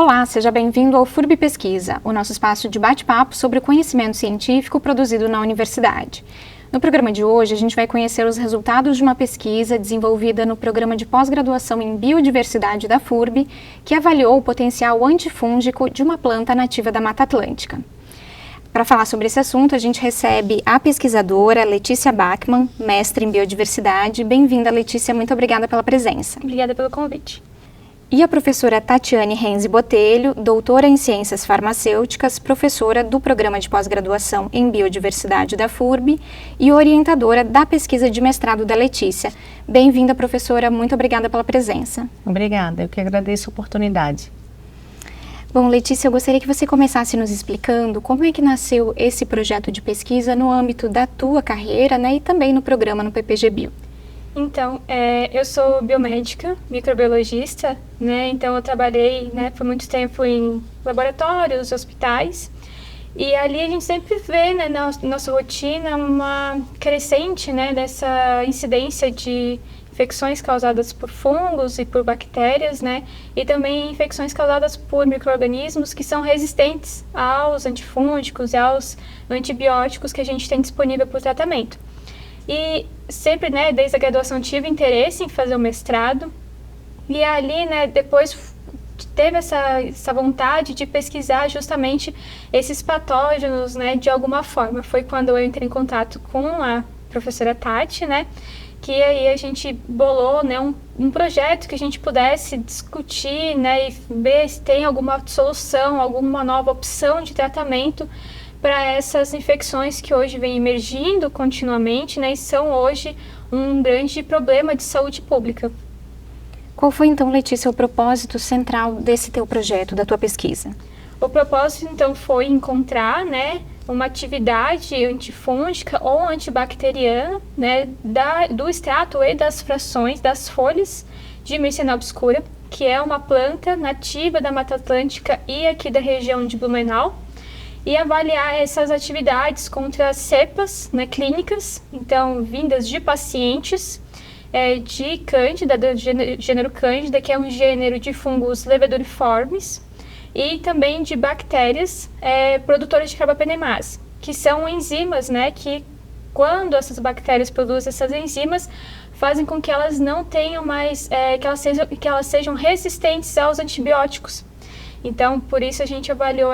Olá, seja bem-vindo ao FURB Pesquisa, o nosso espaço de bate-papo sobre o conhecimento científico produzido na universidade. No programa de hoje, a gente vai conhecer os resultados de uma pesquisa desenvolvida no programa de pós-graduação em biodiversidade da FURB, que avaliou o potencial antifúngico de uma planta nativa da Mata Atlântica. Para falar sobre esse assunto, a gente recebe a pesquisadora Letícia Bachmann, mestre em biodiversidade. Bem-vinda, Letícia, muito obrigada pela presença. Obrigada pelo convite. E a professora Tatiane Renzi Botelho, doutora em Ciências Farmacêuticas, professora do Programa de Pós-Graduação em Biodiversidade da FURB e orientadora da pesquisa de mestrado da Letícia. Bem-vinda, professora, muito obrigada pela presença. Obrigada, eu que agradeço a oportunidade. Bom, Letícia, eu gostaria que você começasse nos explicando como é que nasceu esse projeto de pesquisa no âmbito da tua carreira, né, e também no programa no PPG Bio. Então, eu sou biomédica, microbiologista, né? Então eu trabalhei, né, por muito tempo em laboratórios, hospitais, e ali a gente sempre vê, né, na nossa rotina uma crescente, né, dessa incidência de infecções causadas por fungos e por bactérias, né, e também infecções causadas por micro-organismos que são resistentes aos antifúngicos e aos antibióticos que a gente tem disponível para o tratamento. E sempre, né, desde a graduação tive interesse em fazer o mestrado e ali, né, depois teve essa vontade de pesquisar justamente esses patógenos, né, de alguma forma. Foi quando eu entrei em contato com a professora Tati, né, que aí a gente bolou, né, um projeto que a gente pudesse discutir, né, e ver se tem alguma solução, alguma nova opção de tratamento para essas infecções que hoje vêm emergindo continuamente, né, e são hoje um grande problema de saúde pública. Qual foi então, Letícia, o propósito central desse teu projeto, da tua pesquisa? O propósito então foi encontrar, né, uma atividade antifúngica ou antibacteriana, né, do extrato e das frações das folhas de Mircea obscura, que é uma planta nativa da Mata Atlântica e aqui da região de Blumenau, e avaliar essas atividades contra cepas, né, clínicas, então vindas de pacientes de Cândida, do gênero Cândida, que é um gênero de fungos leveduriformes, e também de bactérias produtoras de carbapenemase, que são enzimas, né, que quando essas bactérias produzem essas enzimas, fazem com que elas não tenham mais, que elas sejam resistentes aos antibióticos. Então, por isso a gente avaliou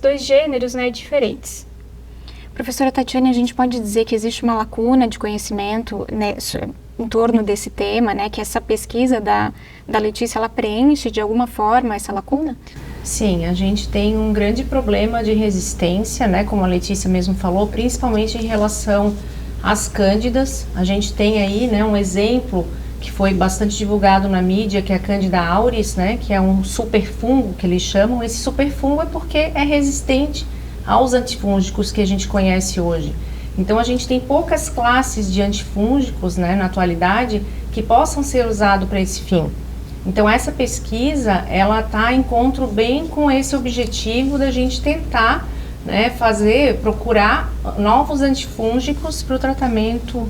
dois gêneros, né, diferentes. Professora Tatiane, a gente pode dizer que existe uma lacuna de conhecimento, né, em torno desse tema, né, que essa pesquisa da Letícia, ela preenche de alguma forma essa lacuna? Sim, a gente tem um grande problema de resistência, né, como a Letícia mesmo falou, principalmente em relação às cândidas. A gente tem aí, né, um exemplo que foi bastante divulgado na mídia, que é a Candida auris, né, que é um superfungo que eles chamam. Esse superfungo é porque é resistente aos antifúngicos que a gente conhece hoje. Então a gente tem poucas classes de antifúngicos, né, na atualidade, que possam ser usados para esse fim. Então essa pesquisa, ela está em encontro bem com esse objetivo da gente tentar, né, procurar novos antifúngicos para o tratamento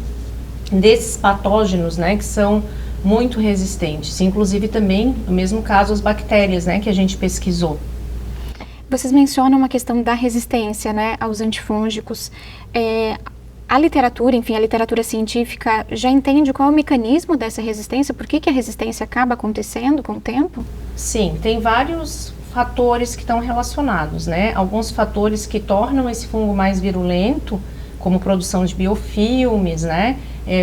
desses patógenos, né, que são muito resistentes, inclusive também, no mesmo caso, as bactérias, né, que a gente pesquisou. Vocês mencionam uma questão da resistência, né, aos antifúngicos. A literatura, enfim, a literatura científica já entende qual é o mecanismo dessa resistência? Por que a resistência acaba acontecendo com o tempo? Sim, tem vários fatores que estão relacionados, né? Alguns fatores que tornam esse fungo mais virulento, como produção de biofilmes, né?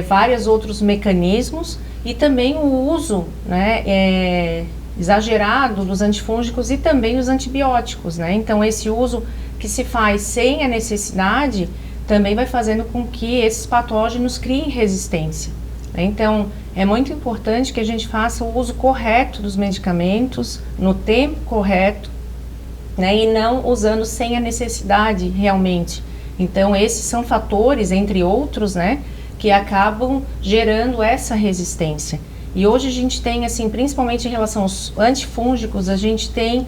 Vários outros mecanismos e também o uso, né, exagerado dos antifúngicos e também os antibióticos, né? Então esse uso que se faz sem a necessidade também vai fazendo com que esses patógenos criem resistência, né? Então é muito importante que a gente faça o uso correto dos medicamentos no tempo correto, né, e não usando sem a necessidade realmente. Então esses são fatores, entre outros, né, que acabam gerando essa resistência. E hoje a gente tem, assim, principalmente em relação aos antifúngicos, a gente tem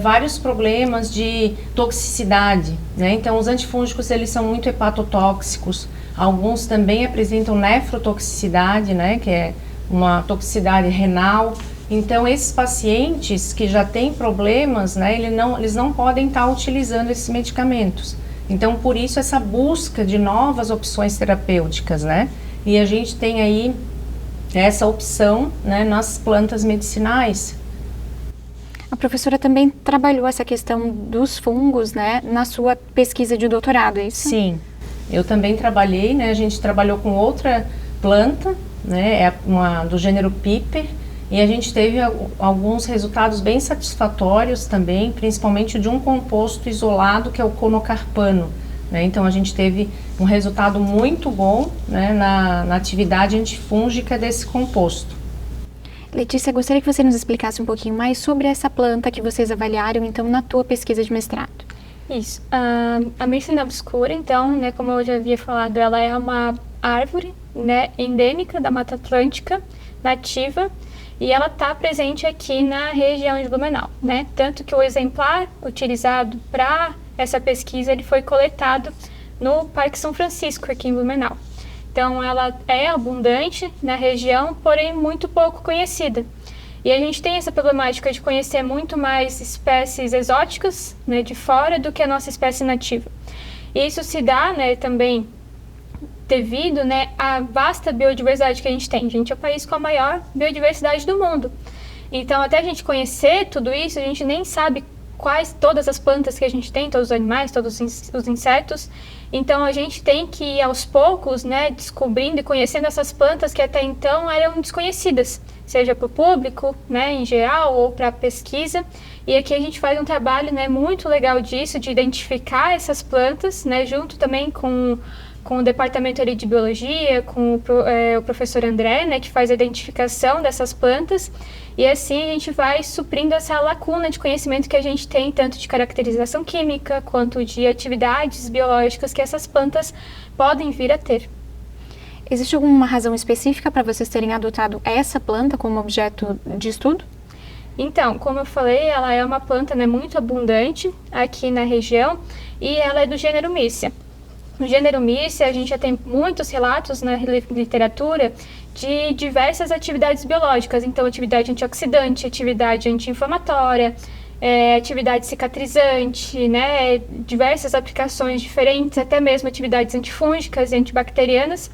vários problemas de toxicidade, né? Então os antifúngicos, eles são muito hepatotóxicos, alguns também apresentam nefrotoxicidade, né, que é uma toxicidade renal. Então, esses pacientes que já têm problemas, né, eles não podem estar utilizando esses medicamentos. Então, por isso, essa busca de novas opções terapêuticas, né? E a gente tem aí essa opção, né, nas plantas medicinais. A professora também trabalhou essa questão dos fungos, né, na sua pesquisa de doutorado, é isso? Sim, eu também trabalhei, né, a gente trabalhou com outra planta, né, é uma do gênero Piper, e a gente teve alguns resultados bem satisfatórios também, principalmente de um composto isolado que é o conocarpano, né, então a gente teve um resultado muito bom, né, na atividade antifúngica desse composto. Letícia, gostaria que você nos explicasse um pouquinho mais sobre essa planta que vocês avaliaram, então, na tua pesquisa de mestrado. Isso. A Mircea obscura, então, né, como eu já havia falado, ela é uma árvore, né, endêmica da Mata Atlântica, nativa, e ela está presente aqui na região de Blumenau, né? Tanto que o exemplar utilizado para essa pesquisa, ele foi coletado no Parque São Francisco, aqui em Blumenau. Então, ela é abundante na região, porém muito pouco conhecida. E a gente tem essa problemática de conhecer muito mais espécies exóticas, né, de fora do que a nossa espécie nativa. E isso se dá, né, também devido, né, à vasta biodiversidade que a gente tem. A gente é o país com a maior biodiversidade do mundo. Então, até a gente conhecer tudo isso, a gente nem sabe todas as plantas que a gente tem, todos os animais, todos os insetos. Então, a gente tem que ir aos poucos, né, descobrindo e conhecendo essas plantas que até então eram desconhecidas, seja para o público, né, em geral, ou para a pesquisa. E aqui a gente faz um trabalho, né, muito legal disso, de identificar essas plantas, né, junto também com o departamento ali de biologia, com o professor André, né, que faz a identificação dessas plantas, e assim a gente vai suprindo essa lacuna de conhecimento que a gente tem, tanto de caracterização química, quanto de atividades biológicas que essas plantas podem vir a ter. Existe alguma razão específica para vocês terem adotado essa planta como objeto de estudo? Então, como eu falei, ela é uma planta, né, muito abundante aqui na região, e ela é do gênero Mircea. No gênero Mircea, a gente já tem muitos relatos na literatura de diversas atividades biológicas, então atividade antioxidante, atividade anti-inflamatória, atividade cicatrizante, né, diversas aplicações diferentes, até mesmo atividades antifúngicas e antibacterianas.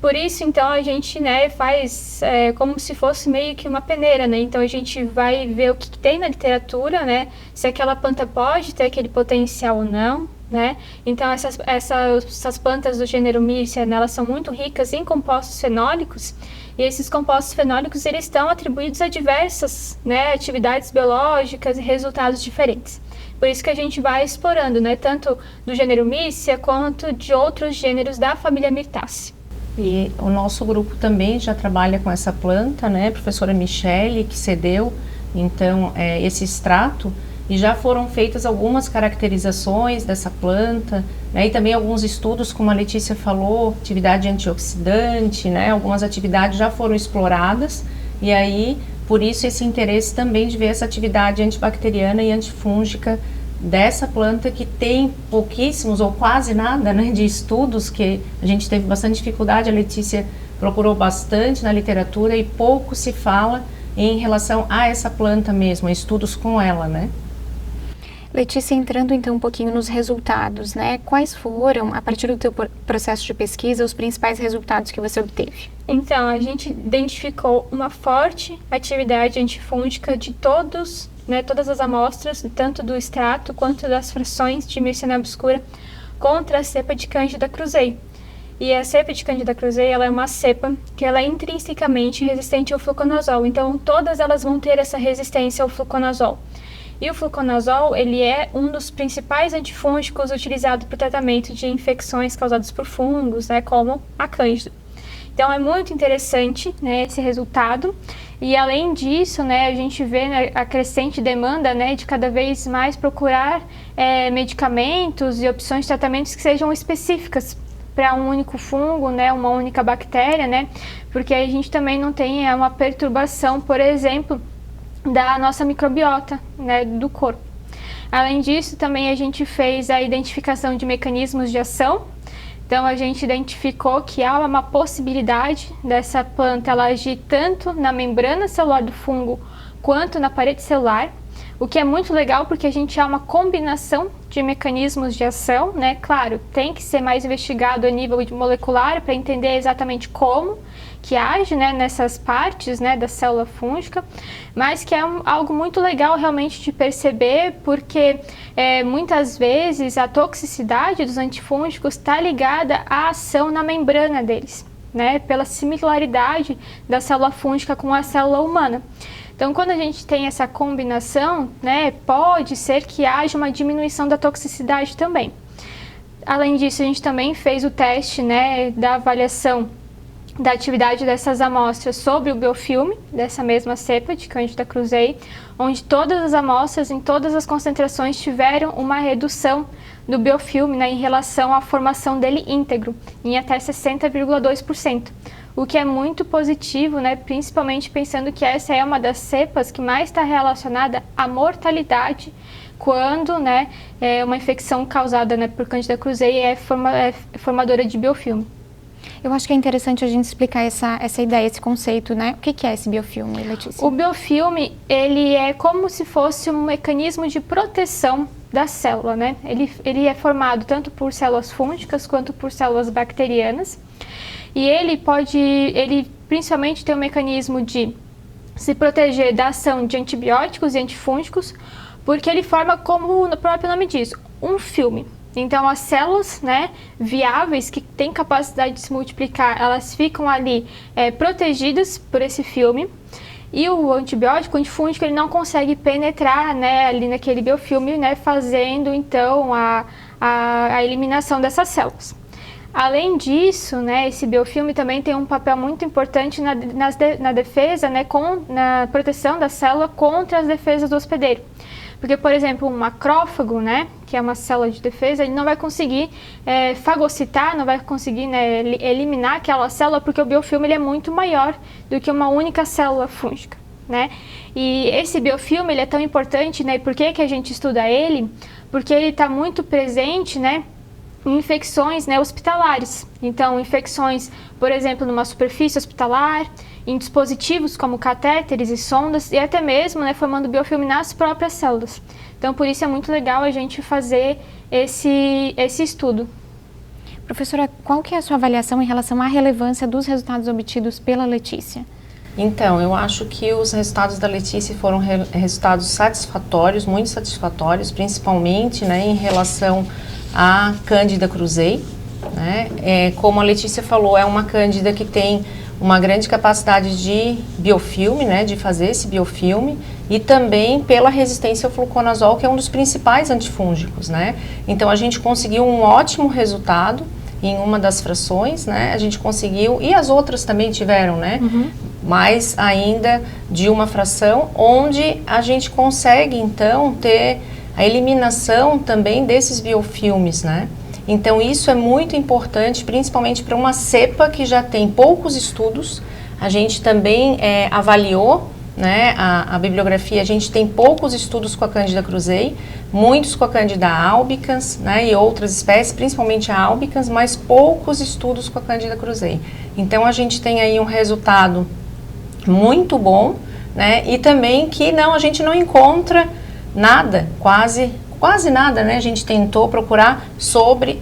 Por isso, então, a gente, né, faz como se fosse meio que uma peneira, né? Então, a gente vai ver o que tem na literatura, né? Se aquela planta pode ter aquele potencial ou não, né? Então, essas plantas do gênero Mircea, né, elas são muito ricas em compostos fenólicos, e esses compostos fenólicos, eles estão atribuídos a diversas, né, atividades biológicas e resultados diferentes. Por isso que a gente vai explorando, né, tanto do gênero Mircea quanto de outros gêneros da família Myrtaceae. E o nosso grupo também já trabalha com essa planta, né? A professora Michele, que cedeu, então, esse extrato, e já foram feitas algumas caracterizações dessa planta, né? E também alguns estudos, como a Letícia falou, atividade antioxidante, né? Algumas atividades já foram exploradas, e aí, por isso, esse interesse também de ver essa atividade antibacteriana e antifúngica dessa planta, que tem pouquíssimos ou quase nada, né, de estudos, que a gente teve bastante dificuldade, a Letícia procurou bastante na literatura e pouco se fala em relação a essa planta mesmo, estudos com ela, né? Letícia, entrando então um pouquinho nos resultados, né? Quais foram, a partir do teu processo de pesquisa, os principais resultados que você obteve? Então, a gente identificou uma forte atividade antifúngica de todas as amostras, tanto do extrato quanto das frações de Mircea obscura, contra a cepa de Candida krusei. E a cepa de Candida krusei, ela é uma cepa que ela é intrinsecamente resistente ao fluconazol, então todas elas vão ter essa resistência ao fluconazol. E o fluconazol, ele é um dos principais antifúngicos utilizados para o tratamento de infecções causadas por fungos, né, como a Cândida. Então, é muito interessante, né, esse resultado. E, além disso, né, a gente vê, né, a crescente demanda, né, de cada vez mais procurar medicamentos e opções de tratamentos que sejam específicas para um único fungo, né, uma única bactéria, né, porque a gente também não tem uma perturbação, por exemplo, da nossa microbiota, né, do corpo. Além disso, também a gente fez a identificação de mecanismos de ação. Então, a gente identificou que há uma possibilidade dessa planta ela agir tanto na membrana celular do fungo quanto na parede celular, o que é muito legal porque a gente há uma combinação de mecanismos de ação, né? Claro, tem que ser mais investigado a nível molecular para entender exatamente como que age, né, nessas partes, né, da célula fúngica, mas que é algo muito legal realmente de perceber, porque muitas vezes a toxicidade dos antifúngicos está ligada à ação na membrana deles, né, pela similaridade da célula fúngica com a célula humana. Então, quando a gente tem essa combinação, né, pode ser que haja uma diminuição da toxicidade também. Além disso, a gente também fez o teste, né, da avaliação da atividade dessas amostras sobre o biofilme dessa mesma cepa de Candida krusei, onde todas as amostras em todas as concentrações tiveram uma redução do biofilme, né, em relação à formação dele íntegro, em até 60,2%, o que é muito positivo, né, principalmente pensando que essa é uma das cepas que mais está relacionada à mortalidade quando, né, uma infecção causada, né, por Candida krusei é formadora de biofilme. Eu acho que é interessante a gente explicar essa ideia, esse conceito, né? O que é esse biofilme, Letícia? O biofilme, ele é como se fosse um mecanismo de proteção da célula, né? Ele é formado tanto por células fúngicas quanto por células bacterianas. E ele principalmente tem um mecanismo de se proteger da ação de antibióticos e antifúngicos, porque ele forma, como o próprio nome diz, um filme. Então, as células, né, viáveis, que têm capacidade de se multiplicar, elas ficam ali protegidas por esse filme. E o antibiótico, o antifúngico, ele não consegue penetrar, né, ali naquele biofilme, né, fazendo, então, a eliminação dessas células. Além disso, né, esse biofilme também tem um papel muito importante na defesa, né, na proteção da célula contra as defesas do hospedeiro. Porque, por exemplo, um macrófago, né, que é uma célula de defesa, ele não vai conseguir fagocitar, não vai conseguir, né, eliminar aquela célula, porque o biofilme ele é muito maior do que uma única célula fúngica, né? E esse biofilme ele é tão importante, né? E por que a gente estuda ele? Porque ele está muito presente, né, em infecções, né, hospitalares. Então, infecções, por exemplo, numa superfície hospitalar, em dispositivos como catéteres e sondas, e até mesmo, né, formando biofilme nas próprias células. Então, por isso é muito legal a gente fazer esse estudo. Professora, qual que é a sua avaliação em relação à relevância dos resultados obtidos pela Letícia? Então, eu acho que os resultados da Letícia foram resultados satisfatórios, muito satisfatórios, principalmente, né, em relação à Candida krusei, né? Como a Letícia falou, é uma cândida que tem uma grande capacidade de biofilme, né, de fazer esse biofilme, e também pela resistência ao fluconazol, que é um dos principais antifúngicos, né? Então a gente conseguiu um ótimo resultado em uma das frações, né? A gente conseguiu, e as outras também tiveram, né? Mais ainda de uma fração, onde a gente consegue então ter a eliminação também desses biofilmes, né? Então isso é muito importante, principalmente para uma cepa que já tem poucos estudos. A gente também avaliou, né, a bibliografia, a gente tem poucos estudos com a Candida krusei, muitos com a Candida albicans, né, e outras espécies, principalmente a albicans, mas poucos estudos com a Candida krusei. Então a gente tem aí um resultado muito bom, né, e também que a gente não encontra nada, quase nada, né? A gente tentou procurar sobre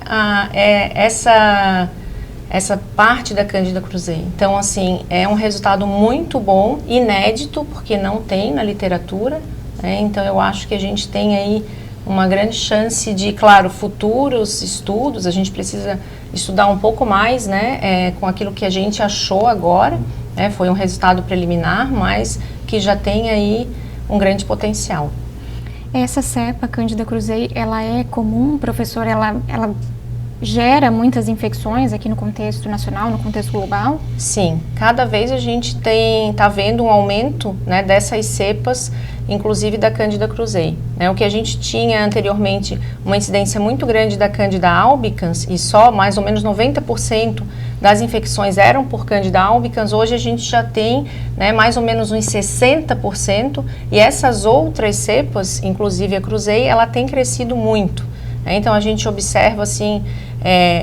essa parte da Candida krusei. Então, assim, é um resultado muito bom, inédito, porque não tem na literatura, né? Então, eu acho que a gente tem aí uma grande chance de, claro, futuros estudos. A gente precisa estudar um pouco mais, né? Com aquilo que a gente achou agora, né? Foi um resultado preliminar, mas que já tem aí um grande potencial. Essa cepa, Candida krusei, ela é comum, professor? Ela gera muitas infecções aqui no contexto nacional, no contexto global? Sim, cada vez a gente está vendo um aumento, né, dessas cepas, inclusive da Candida krusei. O que a gente tinha anteriormente, uma incidência muito grande da Candida albicans, e só mais ou menos 90% das infecções eram por Candida albicans, hoje a gente já tem, né, mais ou menos uns 60%, e essas outras cepas, inclusive a krusei, ela tem crescido muito. Então a gente observa assim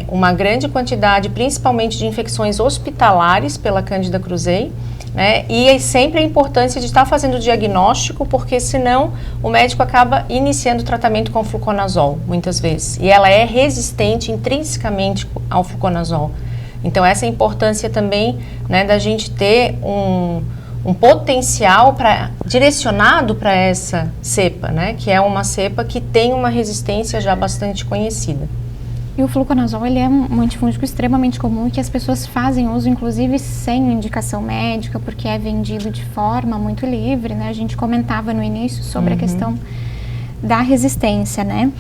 uma grande quantidade, principalmente de infecções hospitalares pela Candida krusei, né? E sempre a importância de estar fazendo o diagnóstico, porque senão o médico acaba iniciando o tratamento com fluconazol, muitas vezes. E ela é resistente intrinsecamente ao fluconazol. Então, essa é a importância também, né, da gente ter um potencial direcionado para essa cepa, né, que é uma cepa que tem uma resistência já bastante conhecida. E o fluconazol, ele é um antifúngico extremamente comum e que as pessoas fazem uso, inclusive, sem indicação médica, porque é vendido de forma muito livre, né? A gente comentava no início sobre a questão da resistência, né?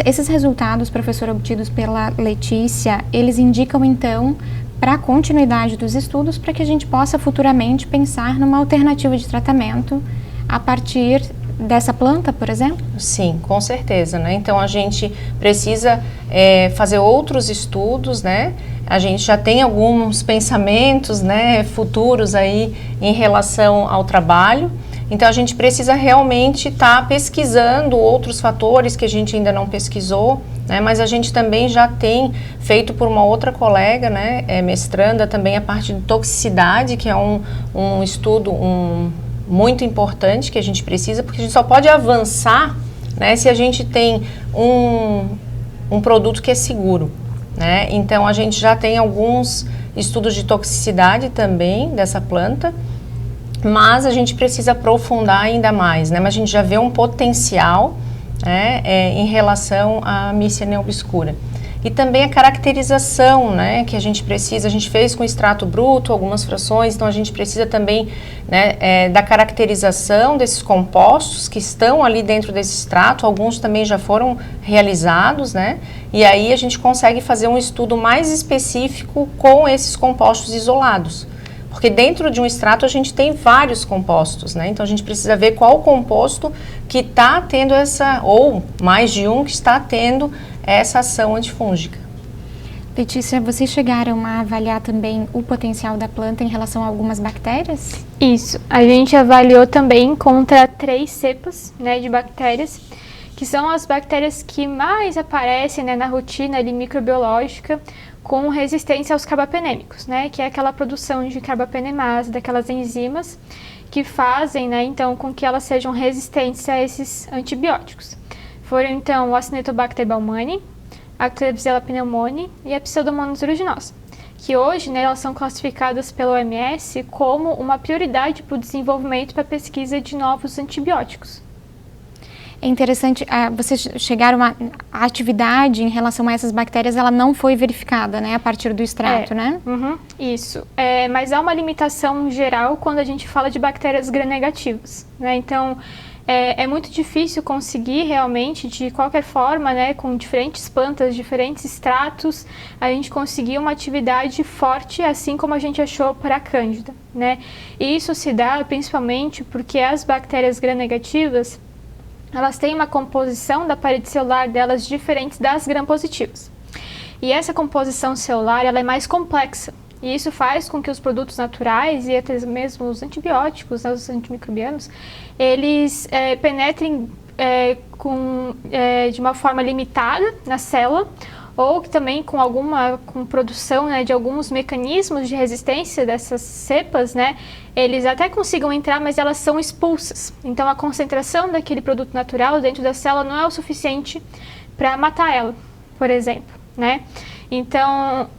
Esses resultados, professora, obtidos pela Letícia, eles indicam, então, para a continuidade dos estudos, para que a gente possa futuramente pensar numa alternativa de tratamento a partir dessa planta, por exemplo? Sim, com certeza, né? Então, a gente precisa fazer outros estudos, né? A gente já tem alguns pensamentos, né, futuros aí em relação ao trabalho. Então, a gente precisa realmente estar pesquisando outros fatores que a gente ainda não pesquisou, né? Mas a gente também já tem feito por uma outra colega, né, mestranda, também a parte de toxicidade, que é um estudo muito importante que a gente precisa, porque a gente só pode avançar, né, se a gente tem um produto que é seguro, né? Então, a gente já tem alguns estudos de toxicidade também dessa planta, mas a gente precisa aprofundar ainda mais, né? Mas a gente já vê um potencial, né, em relação à Mycena obscura. E também a caracterização, né, que a gente fez com extrato bruto, algumas frações, então a gente precisa também, né, da caracterização desses compostos que estão ali dentro desse extrato, alguns também já foram realizados, né, e aí a gente consegue fazer um estudo mais específico com esses compostos isolados. Porque dentro de um extrato a gente tem vários compostos, né? Então a gente precisa ver qual composto que está tendo ou mais de um que está tendo essa ação antifúngica. Letícia, vocês chegaram a avaliar também o potencial da planta em relação a algumas bactérias? Isso, a gente avaliou também contra 3 cepas, né, de bactérias, que são as bactérias que mais aparecem, né, na rotina ali, microbiológica, com resistência aos carbapenêmicos, né, que é aquela produção de carbapenemase, daquelas enzimas que fazem, né, então, com que elas sejam resistentes a esses antibióticos. Foram, então, o Acinetobacter baumannii, a Klebsiella pneumoniae e a Pseudomonas aeruginosa, que hoje, né, elas são classificadas pela OMS como uma prioridade para o desenvolvimento para a pesquisa de novos antibióticos. É interessante, vocês chegaram a atividade em relação a essas bactérias, ela não foi verificada, né, a partir do extrato, né? Isso, mas há uma limitação geral quando a gente fala de bactérias gram-negativas, né? Então, é muito difícil conseguir realmente, de qualquer forma, né, com diferentes plantas, diferentes extratos, a gente conseguir uma atividade forte, assim como a gente achou para a Cândida, né? E isso se dá principalmente porque as bactérias gram-negativas, elas têm uma composição da parede celular delas diferente das gram-positivas. E essa composição celular, ela é mais complexa. E isso faz com que os produtos naturais e até mesmo os antibióticos, né, os antimicrobianos, eles penetrem de uma forma limitada na célula, ou que também com produção, né, de alguns mecanismos de resistência dessas cepas, né, eles até consigam entrar, mas elas são expulsas. Então, a concentração daquele produto natural dentro da célula não é o suficiente para matar ela, por exemplo, né? Então,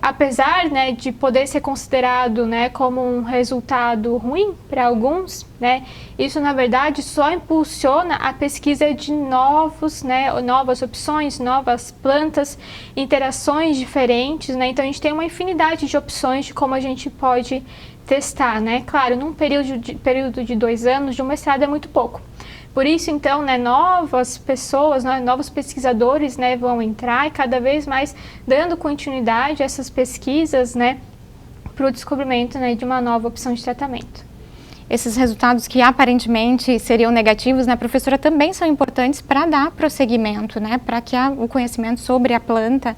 apesar, né, de poder ser considerado, né, como um resultado ruim para alguns, né, isso na verdade só impulsiona a pesquisa de novas opções, novas plantas, interações diferentes, né? Então a gente tem uma infinidade de opções de como a gente pode testar, né? Claro, num período de 2 anos de um mestrado é muito pouco. Por isso, então, né, novas pessoas, né, novos pesquisadores, né, vão entrar e cada vez mais dando continuidade a essas pesquisas, né, para o descobrimento, né, de uma nova opção de tratamento. Esses resultados que aparentemente seriam negativos, né, professora, também são importantes para dar prosseguimento, né, para que o conhecimento sobre a planta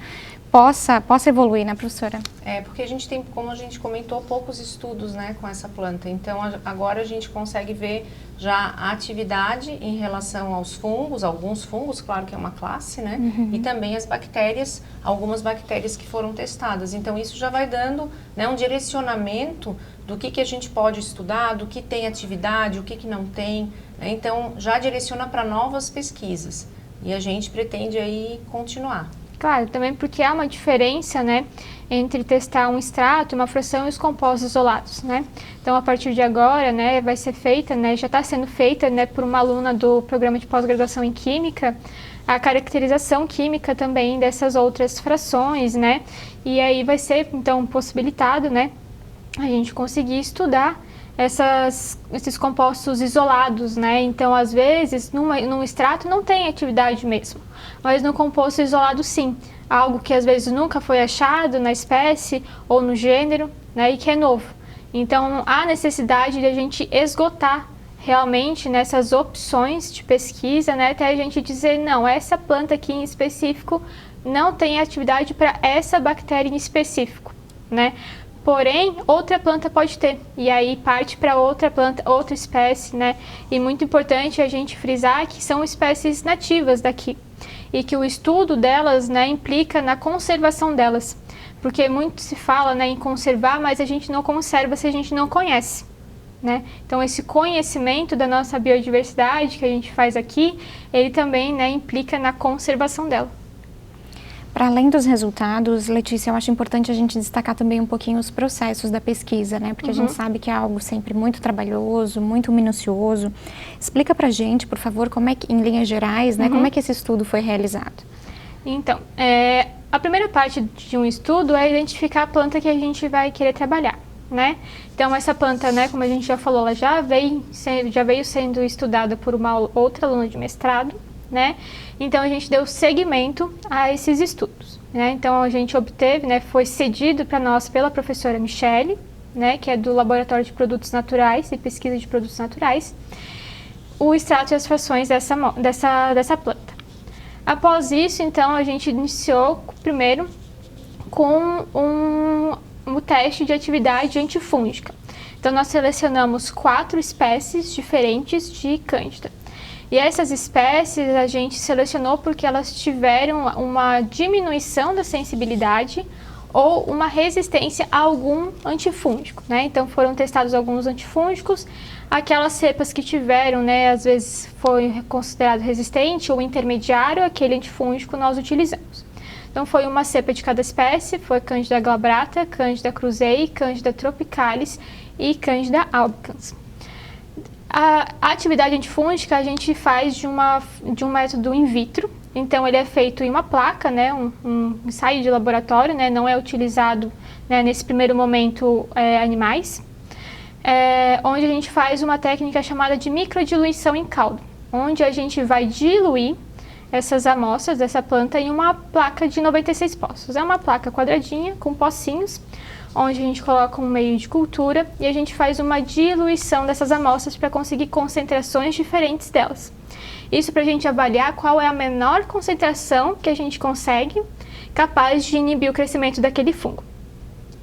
possa evoluir, né, professora? Porque a gente tem, como a gente comentou, poucos estudos, né, com essa planta. Então, agora a gente consegue ver já a atividade em relação aos fungos, alguns fungos, claro que é uma classe, né, e também as bactérias, algumas bactérias que foram testadas. Então, isso já vai dando, né, um direcionamento do que a gente pode estudar, do que tem atividade, o que não tem, né? Então, já direciona para novas pesquisas e a gente pretende aí continuar. Claro, também porque há uma diferença, né, entre testar um extrato, uma fração e os compostos isolados, né? Então, a partir de agora, né, vai ser feita, né, já está sendo feita, né, por uma aluna do programa de pós-graduação em Química, a caracterização química também dessas outras frações, né? E aí vai ser, então, possibilitado, né, a gente conseguir estudar esses compostos isolados, né? Então, às vezes, num extrato não tem atividade mesmo, mas no composto isolado sim, algo que às vezes nunca foi achado na espécie ou no gênero, né? E que é novo. Então, há necessidade de a gente esgotar realmente nessas opções de pesquisa, né? Até a gente dizer, não, essa planta aqui em específico não tem atividade para essa bactéria em específico, né? Porém, outra planta pode ter, e aí parte para outra planta, outra espécie, né? E muito importante a gente frisar que são espécies nativas daqui, e que o estudo delas, né, implica na conservação delas, porque muito se fala, né, em conservar, mas a gente não conserva se a gente não conhece, né? Então, esse conhecimento da nossa biodiversidade que a gente faz aqui, ele também, né, implica na conservação dela. Para além dos resultados, Letícia, eu acho importante a gente destacar também um pouquinho os processos da pesquisa, né? Porque a gente sabe que é algo sempre muito trabalhoso, muito minucioso. Explica pra gente, por favor, como é que, em linhas gerais, né, como é que esse estudo foi realizado? Então, a primeira parte de um estudo é identificar a planta que a gente vai querer trabalhar, né? Então, essa planta, né, como a gente já falou, ela já veio sendo estudada por uma outra aluna de mestrado, né? Então, a gente deu seguimento a esses estudos, né? Então, a gente obteve, né, foi cedido para nós pela professora Michele, né, que é do Laboratório de Produtos Naturais e Pesquisa de Produtos Naturais, o extrato e as frações dessa planta. Após isso, então, a gente iniciou primeiro com um teste de atividade antifúngica. Então, nós selecionamos 4 espécies diferentes de Cândida. E essas espécies a gente selecionou porque elas tiveram uma diminuição da sensibilidade ou uma resistência a algum antifúngico, né? Então, foram testados alguns antifúngicos. Aquelas cepas que tiveram, né, às vezes foi considerado resistente ou intermediário, aquele antifúngico nós utilizamos. Então, foi uma cepa de cada espécie, foi Cândida glabrata, Cândida cruzei, Cândida tropicalis e Cândida albicans. A atividade antifúngica a gente faz de um método in vitro, então ele é feito em uma placa, né, um ensaio de laboratório, né, não é utilizado, né, nesse primeiro momento animais, onde a gente faz uma técnica chamada de microdiluição em caldo, onde a gente vai diluir essas amostras dessa planta em uma placa de 96 poços. É uma placa quadradinha com pocinhos, onde a gente coloca um meio de cultura e a gente faz uma diluição dessas amostras para conseguir concentrações diferentes delas. Isso para a gente avaliar qual é a menor concentração que a gente consegue capaz de inibir o crescimento daquele fungo.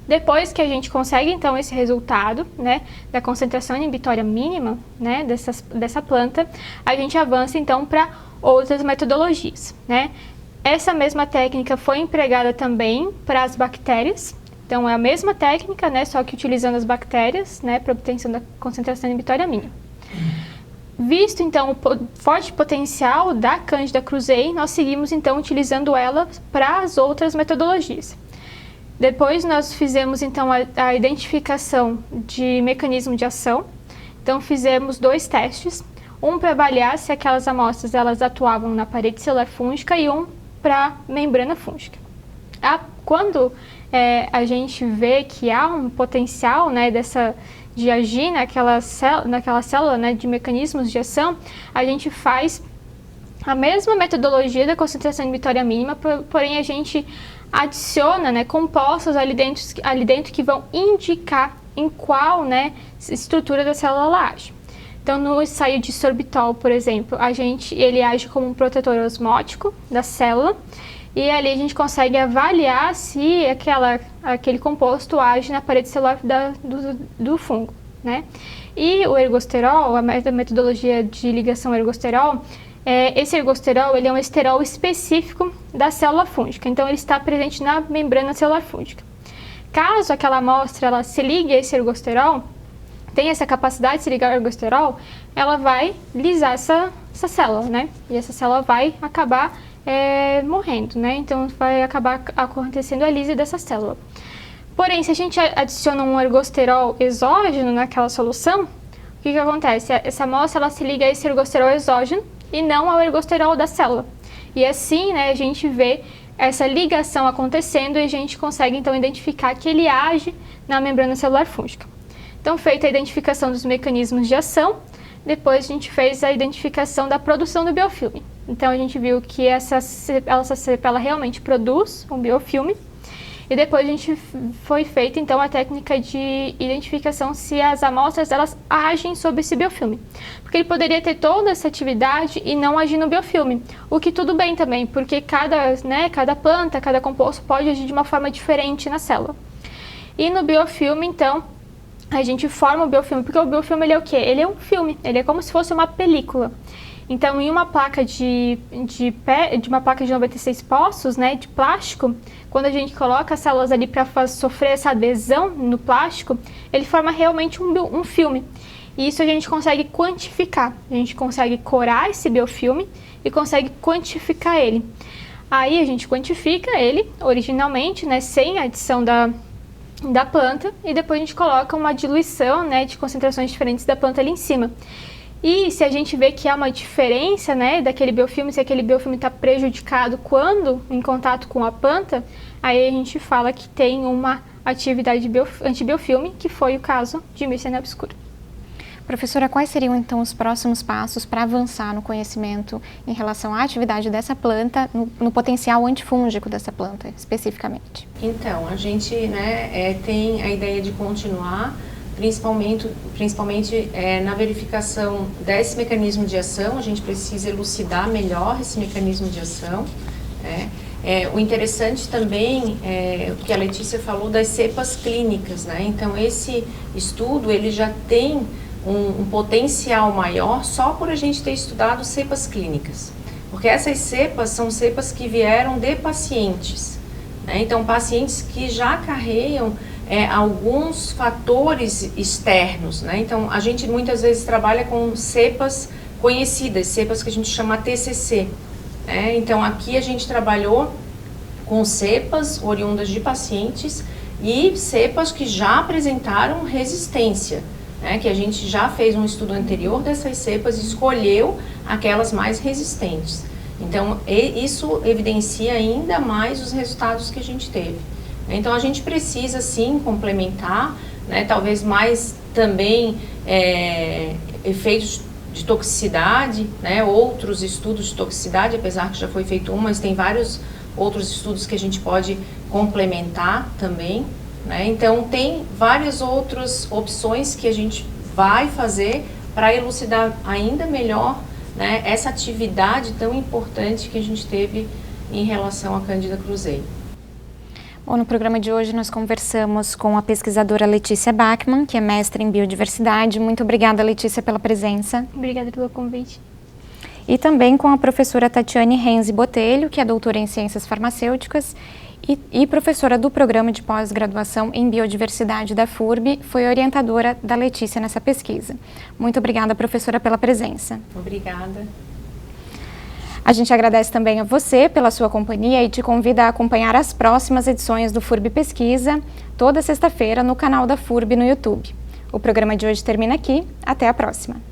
Depois que a gente consegue, então, esse resultado, né, da concentração inibitória mínima, né, dessa planta, a gente avança, então, para outras metodologias, né? Essa mesma técnica foi empregada também para as bactérias. Então, é a mesma técnica, né, só que utilizando as bactérias, né, para obtenção da concentração inibitória mínima. Visto, então, o forte potencial da Cândida cruzei, nós seguimos, então, utilizando ela para as outras metodologias. Depois, nós fizemos, então, a identificação de mecanismo de ação. Então, fizemos 2 testes, um para avaliar se aquelas amostras elas atuavam na parede celular fúngica e um para membrana fúngica. Quando a gente vê que há um potencial, né, de agir naquela célula, né, de mecanismos de ação, a gente faz a mesma metodologia da concentração inibitória mínima, porém a gente adiciona, né, compostos ali dentro que vão indicar em qual, né, estrutura da célula ela age. Então, no ensaio de sorbitol, por exemplo, ele age como um protetor osmótico da célula, e ali a gente consegue avaliar se aquele composto age na parede celular do fungo, né? E o ergosterol, a metodologia de ligação ergosterol, esse ergosterol ele é um esterol específico da célula fúngica, então ele está presente na membrana celular fúngica. caso aquela amostra ela se ligue a esse ergosterol, tem essa capacidade de se ligar ao ergosterol, ela vai lisar essa célula, né? E essa célula vai acabar morrendo, né? Então vai acabar acontecendo a lise dessa célula. Porém, se a gente adiciona um ergosterol exógeno naquela solução, o que acontece? Essa amostra ela se liga a esse ergosterol exógeno e não ao ergosterol da célula. E assim, né, a gente vê essa ligação acontecendo e a gente consegue então identificar que ele age na membrana celular fúngica. Então, feita a identificação dos mecanismos de ação, depois a gente fez a identificação da produção do biofilme. Então, a gente viu que essa cepa ela realmente produz um biofilme. E depois a gente foi feita então a técnica de identificação se as amostras elas agem sobre esse biofilme. Porque ele poderia ter toda essa atividade e não agir no biofilme. O que tudo bem também, porque cada planta, cada composto pode agir de uma forma diferente na célula. E no biofilme, então, a gente forma o biofilme, porque o biofilme ele é o quê? Ele é um filme, ele é como se fosse uma película. Então, em uma placa de uma placa de 96 poços, né, de plástico, quando a gente coloca as células ali para sofrer essa adesão no plástico, ele forma realmente um filme. E isso a gente consegue quantificar. A gente consegue corar esse biofilme e consegue quantificar ele. Aí a gente quantifica ele originalmente, né, sem a adição da planta, e depois a gente coloca uma diluição, né, de concentrações diferentes da planta ali em cima. E se a gente vê que há uma diferença, né, daquele biofilme, se aquele biofilme está prejudicado quando em contato com a planta, aí a gente fala que tem uma atividade antibiofilme, que foi o caso de Mycena obscura. Professora, quais seriam então os próximos passos para avançar no conhecimento em relação à atividade dessa planta, no potencial antifúngico dessa planta, especificamente? Então, a gente tem a ideia de continuar, principalmente na verificação desse mecanismo de ação. A gente precisa elucidar melhor esse mecanismo de ação. O interessante também é o que a Letícia falou das cepas clínicas, né? Então, esse estudo ele já tem um potencial maior só por a gente ter estudado cepas clínicas, porque essas cepas são cepas que vieram de pacientes, né? Então, pacientes que já carregam alguns fatores externos, né? Então, a gente muitas vezes trabalha com cepas conhecidas, cepas que a gente chama TCC, né? Então, aqui a gente trabalhou com cepas oriundas de pacientes e cepas que já apresentaram resistência, né? Que a gente já fez um estudo anterior dessas cepas e escolheu aquelas mais resistentes. Então, isso evidencia ainda mais os resultados que a gente teve. Então, a gente precisa, sim, complementar, né, talvez mais também efeitos de toxicidade, né, outros estudos de toxicidade, apesar que já foi feito mas tem vários outros estudos que a gente pode complementar também, né? Então, tem várias outras opções que a gente vai fazer para elucidar ainda melhor, né, essa atividade tão importante que a gente teve em relação à Candida krusei. Bom, no programa de hoje nós conversamos com a pesquisadora Letícia Bachmann, que é mestre em biodiversidade. Muito obrigada, Letícia, pela presença. Obrigada pelo convite. E também com a professora Tatiane Renzi Botelho, que é doutora em ciências farmacêuticas e professora do programa de pós-graduação em biodiversidade da FURB, foi orientadora da Letícia nessa pesquisa. Muito obrigada, professora, pela presença. Obrigada. A gente agradece também a você pela sua companhia e te convida a acompanhar as próximas edições do FURB Pesquisa, toda sexta-feira no canal da FURB no YouTube. O programa de hoje termina aqui. Até a próxima!